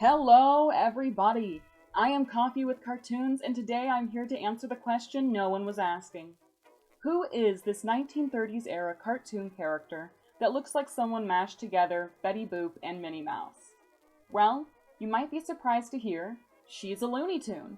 Hello, everybody! I am Coffee with Cartoons, and today I'm here to answer the question no one was asking. Who is this 1930s era cartoon character that looks like someone mashed together Betty Boop and Minnie Mouse? Well, you might be surprised to hear she's a Looney Tune.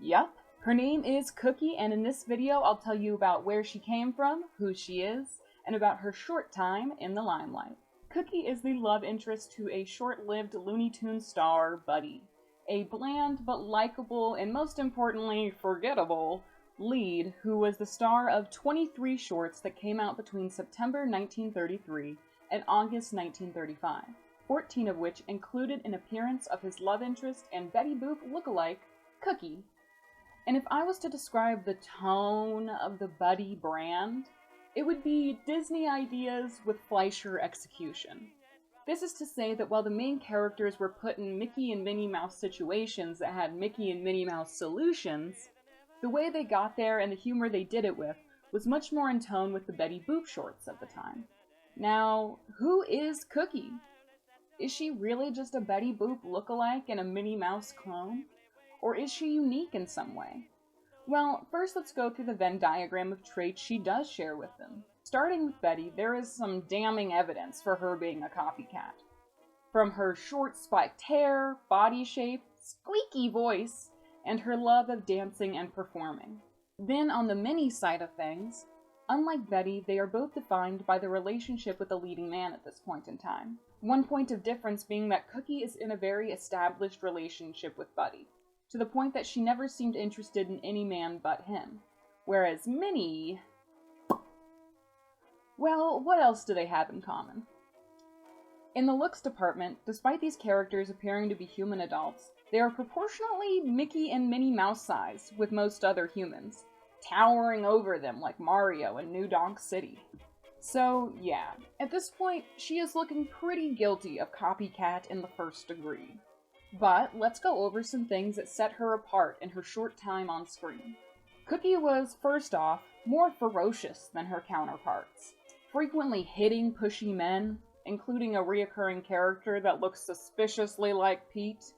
Yup, her name is Cookie, and in this video I'll tell you about where she came from, who she is, and about her short time in the limelight. Cookie is the love interest to a short-lived Looney Tunes star, Buddy, a bland but likable and most importantly forgettable lead who was the star of 23 shorts that came out between September 1933 and August 1935, 14 of which included an appearance of his love interest and Betty Boop lookalike, Cookie. And if I was to describe the tone of the Buddy brand, it would be Disney ideas with Fleischer execution. This is to say that while the main characters were put in Mickey and Minnie Mouse situations that had Mickey and Minnie Mouse solutions, the way they got there and the humor they did it with was much more in tone with the Betty Boop shorts of the time. Now, who is Cookie? Is she really just a Betty Boop lookalike and a Minnie Mouse clone? Or is she unique in some way? Well, first let's go through the Venn diagram of traits she does share with them. Starting with Betty, there is some damning evidence for her being a copycat. From her short spiked hair, body shape, squeaky voice, and her love of dancing and performing. Then on the Minnie side of things, unlike Betty, they are both defined by the relationship with the leading man at this point in time. One point of difference being that Cookie is in a very established relationship with Buddy, to the point that she never seemed interested in any man but him. Whereas Minnie... well, what else do they have in common? In the looks department, despite these characters appearing to be human adults, they are proportionally Mickey and Minnie Mouse size with most other humans, towering over them like Mario in New Donk City. So yeah, at this point, she is looking pretty guilty of copycat in the first degree. But let's go over some things that set her apart in her short time on screen. Cookie was, first off, more ferocious than her counterparts, frequently hitting pushy men, including a reoccurring character that looks suspiciously like Pete,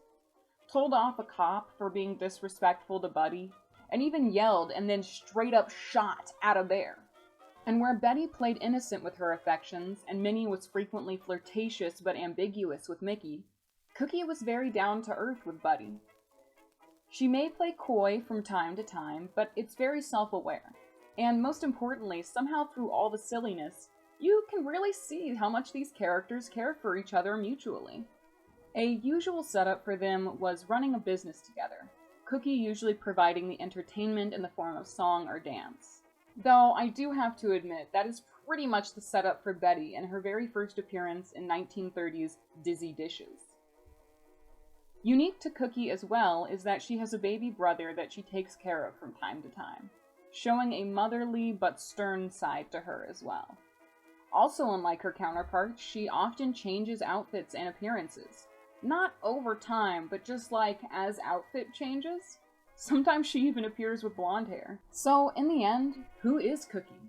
told off a cop for being disrespectful to Buddy, and even yelled and then straight up shot at a bear. And where Betty played innocent with her affections, and Minnie was frequently flirtatious but ambiguous with Mickey, Cookie was very down-to-earth with Buddy. She may play coy from time to time, but it's very self-aware. And most importantly, somehow through all the silliness, you can really see how much these characters care for each other mutually. A usual setup for them was running a business together, Cookie usually providing the entertainment in the form of song or dance. Though I do have to admit, that is pretty much the setup for Betty in her very first appearance in 1930's Dizzy Dishes. Unique to Cookie as well is that she has a baby brother that she takes care of from time to time, showing a motherly but stern side to her as well. Also, unlike her counterparts, she often changes outfits and appearances. Not over time, but just like as outfit changes. Sometimes she even appears with blonde hair. So, in the end, who is Cookie?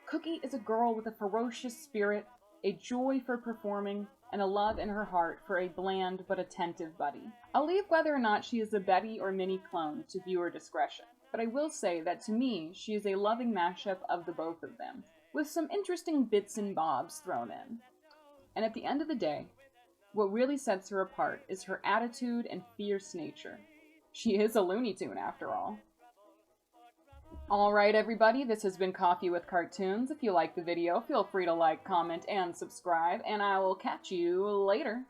Cookie is a girl with a ferocious spirit, a joy for performing, and a love in her heart for a bland but attentive Buddy. I'll leave whether or not she is a Betty or Minnie clone to viewer discretion, but I will say that to me, she is a loving mashup of the both of them, with some interesting bits and bobs thrown in. And at the end of the day, what really sets her apart is her attitude and fierce nature. She is a Looney Tune after all. Alright everybody, this has been Coffee with Cartoons. If you liked the video, feel free to like, comment, and subscribe, and I will catch you later.